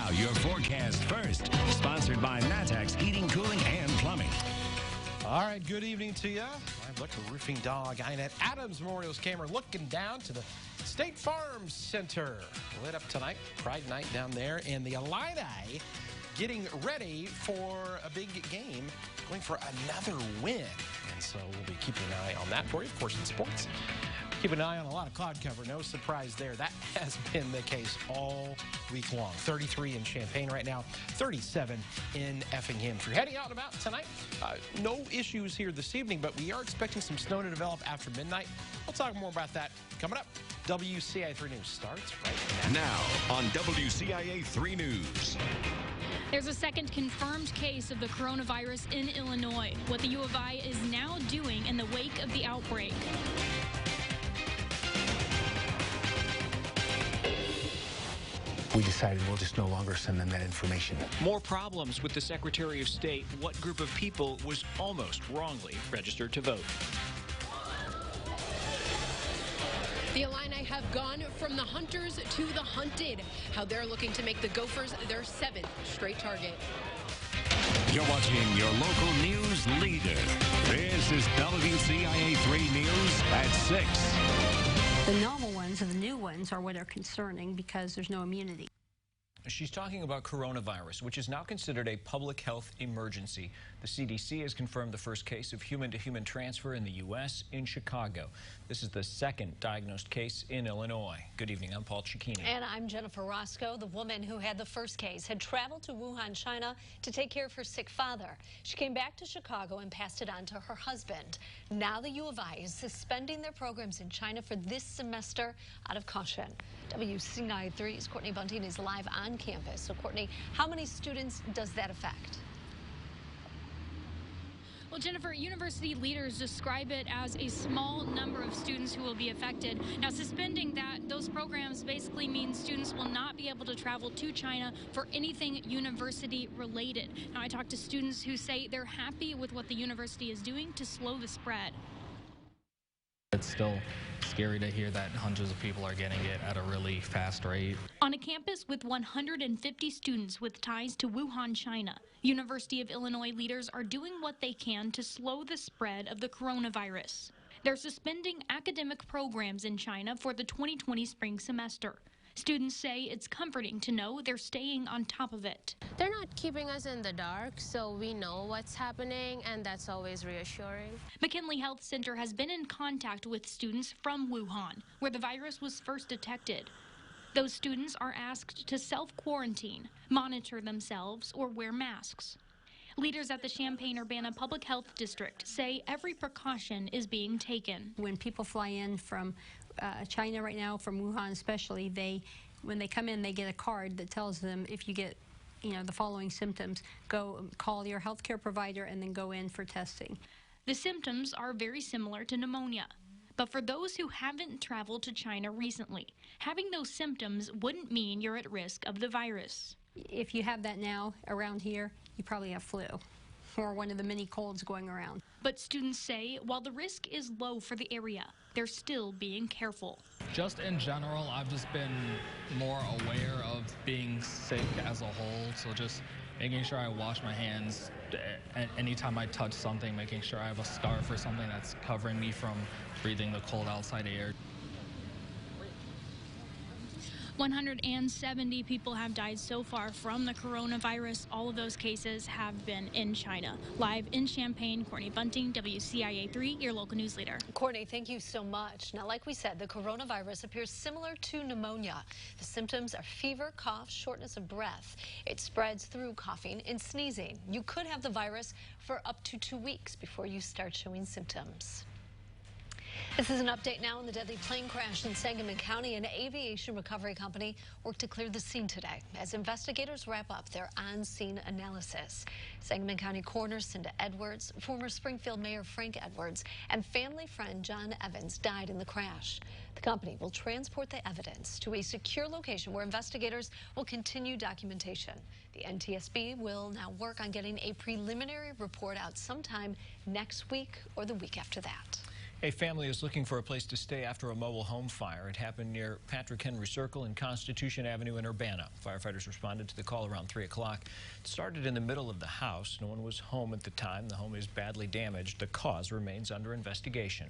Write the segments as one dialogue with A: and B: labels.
A: Now, your forecast first, sponsored by Matex Heating, Cooling, and Plumbing.
B: All right, good evening to you. I look at Roofing Dog. I'm at Adams Memorial's camera looking down to the State Farm Center. Lit up tonight, Pride Night down there, and the Illini getting ready for a big game, going for another win. And so we'll be keeping an eye on that for you, of course, in sports. Keep an eye on a lot of cloud cover. No surprise there. That has been the case all week long. 33 in Champaign right now, 37 in Effingham. If you're heading out and about tonight, no issues here this evening, but we are expecting some snow to develop after midnight. We'll talk more about that coming up. WCIA 3 News starts right now.
A: Now on WCIA 3 News.
C: There's a second confirmed case of the coronavirus in Illinois. What the U of I is now doing in the wake of the outbreak.
D: We decided we'll just no longer send them that information.
E: More problems with the Secretary of State. What group of people was almost wrongly registered to vote?
F: The Illini have gone from the hunters to the hunted. How they're looking to make the Gophers their 7th straight target.
A: You're watching your local news leader. This is WCIA 3 News at 6.
G: The novel ones and the new ones are what are concerning because there's no immunity.
E: She's talking about coronavirus, which is now considered a public health emergency. The CDC has confirmed the first case of human-to-human transfer in the U.S. in Chicago. This is the second diagnosed case in Illinois. Good evening, I'm Paul Cicchini.
H: And I'm Jennifer Roscoe. The woman who had the first case had traveled to Wuhan, China to take care of her sick father. She came back to Chicago and passed it on to her husband. Now the U of I is suspending their programs in China for this semester out of caution. WCIA 3's Courtney Bunting is live on campus. So, Courtney, how many students does that affect?
C: Well, Jennifer, university leaders describe it as a small number of students who will be affected. Now, suspending those programs basically means students will not be able to travel to China for anything university related. Now, I talked to students who say they're happy with what the university is doing to slow the spread.
I: It's still scary to hear that hundreds of people are getting it at a really fast rate.
C: On a campus with 150 students with ties to Wuhan, China, University of Illinois leaders are doing what they can to slow the spread of the coronavirus. They're suspending academic programs in China for the 2020 spring semester. Students say it's comforting to know they're staying on top of it.
J: They're not keeping us in the dark, so we know what's happening, and that's always reassuring.
C: McKinley Health Center has been in contact with students from Wuhan, where the virus was first detected. Those students are asked to self-quarantine, monitor themselves, or wear masks. Leaders at the Champaign-Urbana Public Health District say every precaution is being taken.
G: When people fly in from China right now, from Wuhan especially, when they come in, they get a card that tells them if you get the following symptoms, go call your healthcare provider and then go in for testing.
C: The symptoms are very similar to pneumonia. But for those who haven't traveled to China recently, having those symptoms wouldn't mean you're at risk of the virus.
G: If you have that now around here, you probably have flu or one of the many colds going around.
C: But students say while the risk is low for the area, they're still being careful.
I: Just in general, I've just been more aware of being sick as a whole, so just making sure I wash my hands anytime I touch something, making sure I have a scarf or something that's covering me from breathing the cold outside air.
C: 170 people have died so far from the coronavirus. All of those cases have been in China. Live in Champaign, Courtney Bunting, WCIA 3, your local news leader.
H: Courtney, thank you so much. Now, like we said, the coronavirus appears similar to pneumonia. The symptoms are fever, cough, shortness of breath. It spreads through coughing and sneezing. You could have the virus for up to 2 weeks before you start showing symptoms. This is an update now on the deadly plane crash in Sangamon County. An aviation recovery company worked to clear the scene today as investigators wrap up their on-scene analysis. Sangamon County Coroner Cinda Edwards, former Springfield Mayor Frank Edwards, and family friend John Evans died in the crash. The company will transport the evidence to a secure location where investigators will continue documentation. The NTSB will now work on getting a preliminary report out sometime next week or the week after that.
E: A family is looking for a place to stay after a mobile home fire. It happened near Patrick Henry Circle and Constitution Avenue in Urbana. Firefighters responded to the call around 3 o'clock. It started in the middle of the house. No one was home at the time. The home is badly damaged. The cause remains under investigation.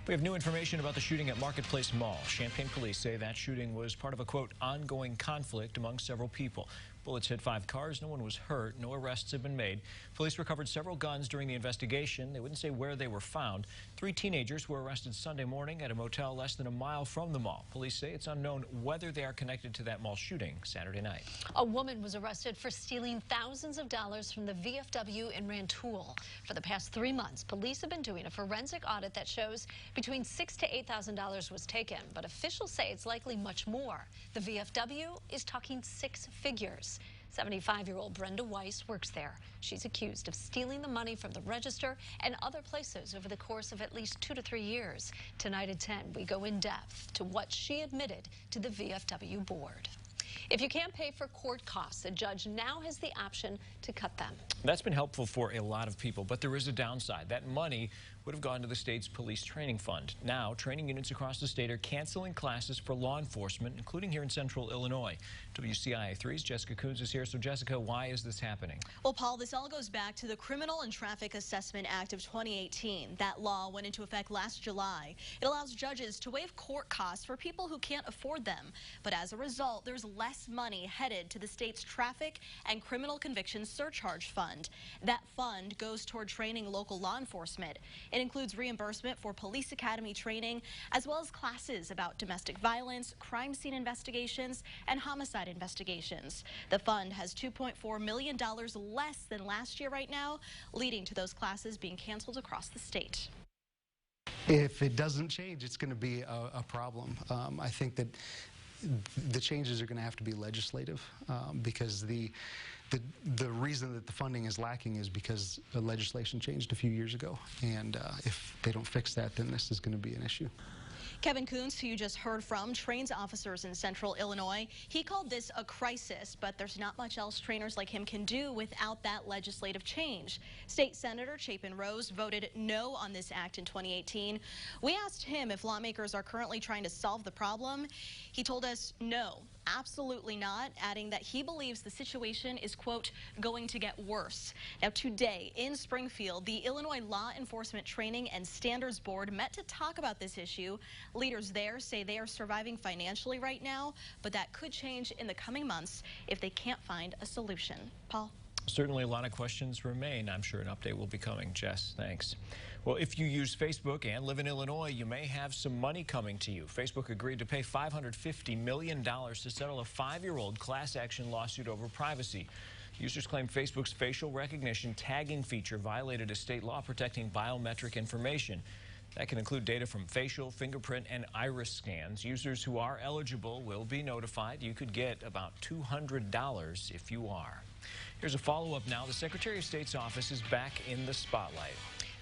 E: We have new information about the shooting at Marketplace Mall. Champaign police say that shooting was part of a, quote, ongoing conflict among several people. Bullets hit 5 cars. No one was hurt. No arrests have been made. Police recovered several guns during the investigation. They wouldn't say where they were found. 3 teenagers were arrested Sunday morning at a motel less than a mile from the mall. Police say it's unknown whether they are connected to that mall shooting Saturday night.
H: A woman was arrested for stealing thousands of dollars from the VFW in Rantoul. For the past 3 months, police have been doing a forensic audit that shows between $6,000 to $8,000 was taken, but officials say it's likely much more. The VFW is talking 6 figures. 75-year-old Brenda Weiss works there. She's accused of stealing the money from the register and other places over the course of at least 2 to 3 years. Tonight at 10, we go in depth to what she admitted to the VFW board. If you can't pay for court costs, a judge now has the option to cut them.
E: That's been helpful for a lot of people, but there is a downside. That money would have gone to the state's police training fund. Now, training units across the state are canceling classes for law enforcement, including here in central Illinois. WCIA 3's Jessica Coons is here. So, Jessica, why is this happening?
K: Well, Paul, this all goes back to the Criminal and Traffic Assessment Act of 2018. That law went into effect last July. It allows judges to waive court costs for people who can't afford them. But as a result, there's less money headed to the state's Traffic and Criminal Convictions Surcharge Fund. That fund goes toward training local law enforcement. It includes reimbursement for police academy training, as well as classes about domestic violence, crime scene investigations, and homicide investigations. The fund has $2.4 million less than last year right now, leading to those classes being canceled across the state.
L: If it doesn't change, it's going to be a problem. I think that the changes are going to have to be legislative because the reason that the funding is lacking is because the legislation changed a few years ago, and if they don't fix that, then this is going to be an issue.
K: Kevin Coons, who you just heard from, trains officers in central Illinois. He called this a crisis, but there's not much else trainers like him can do without that legislative change. State Senator Chapin Rose voted no on this act in 2018. We asked him if lawmakers are currently trying to solve the problem. He told us no, absolutely not, adding that he believes the situation is, quote, going to get worse. Now, today in Springfield, the Illinois Law Enforcement Training and Standards Board met to talk about this issue. Leaders there say they are surviving financially right now, but that could change in the coming months if they can't find a solution. Paul?
E: Certainly a lot of questions remain. I'm sure an update will be coming. Jess, thanks. Well, if you use Facebook and live in Illinois, you may have some money coming to you. Facebook agreed to pay $550 million to settle a 5-year-old class action lawsuit over privacy. Users claim Facebook's facial recognition tagging feature violated a state law protecting biometric information. That can include data from facial, fingerprint, and iris scans. Users who are eligible will be notified. You could get about $200 if you are. Here's a follow-up now. The Secretary of State's office is back in the spotlight.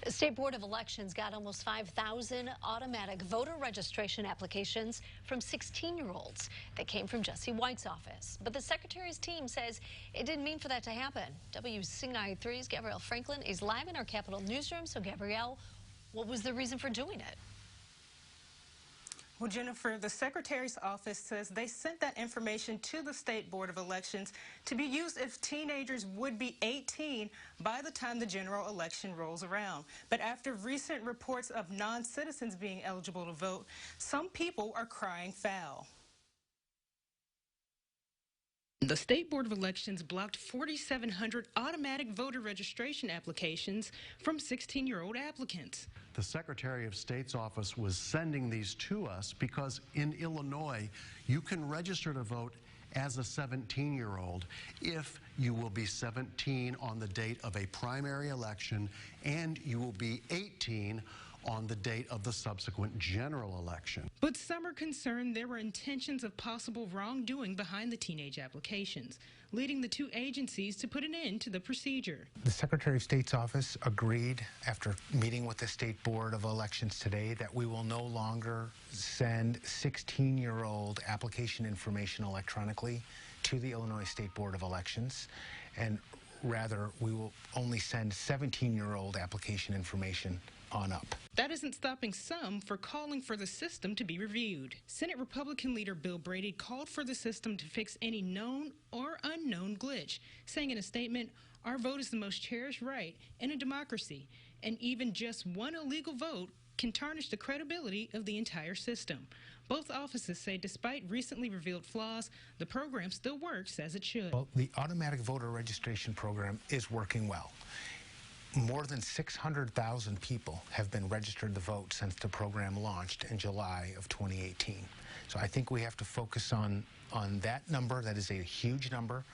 H: The State Board of Elections got almost 5,000 automatic voter registration applications from 16-year-olds. They came from Jesse White's office. But the Secretary's team says it didn't mean for that to happen. WCIA 3's Gabrielle Franklin is live in our Capitol newsroom. So, Gabrielle, what was the reason for doing it?
M: Well, Jennifer, the Secretary's office says they sent that information to the State Board of Elections to be used if teenagers would be 18 by the time the general election rolls around. But after recent reports of non-citizens being eligible to vote, some people are crying foul. The State Board of Elections blocked 4,700 automatic voter registration applications from 16-year-old applicants.
N: The Secretary of State's office was sending these to us because in Illinois, you can register to vote as a 17-year-old if you will be 17 on the date of a primary election and you will be 18 on the date of the subsequent general election.
M: But some are concerned there were intentions of possible wrongdoing behind the teenage applications, leading the 2 agencies to put an end to the procedure.
D: The Secretary of State's office agreed after meeting with the State Board of Elections today that we will no longer send 16-year-old application information electronically to the Illinois State Board of Elections, and rather we will only send 17-year-old application information on up.
M: That isn't stopping some for calling for the system to be reviewed. Senate Republican leader Bill Brady called for the system to fix any known or unknown glitch, saying in a statement, "Our vote is the most cherished right in a democracy, and even just one illegal vote can tarnish the credibility of the entire system." Both offices say despite recently revealed flaws, the program still works as it should.
D: Well, the automatic voter registration program is working well. More than 600,000 people have been registered to vote since the program launched in July of 2018. So I think we have to focus on that number. That is a huge number.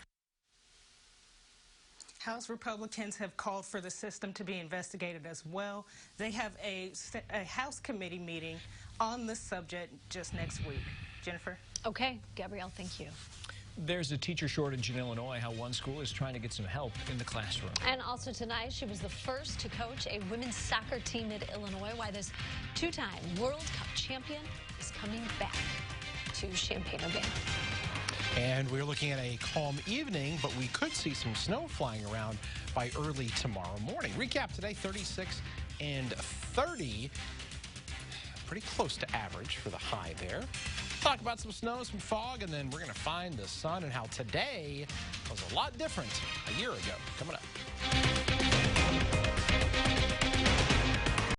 M: House Republicans have called for the system to be investigated as well. They have a House committee meeting on this subject just next week. Jennifer?
H: Okay, Gabrielle, thank you.
E: There's a teacher shortage in Illinois, how one school is trying to get some help in the classroom.
H: And also tonight, she was the first to coach a women's soccer team at Illinois. Why this two-time World Cup champion is coming back to Champaign-Urbana.
B: And we're looking at a calm evening, but we could see some snow flying around by early tomorrow morning. Recap today, 36 and 30. Pretty close to average for the high there. Talk about some snow, some fog, and then we're going to find the sun and how today was a lot different a year ago. Coming up.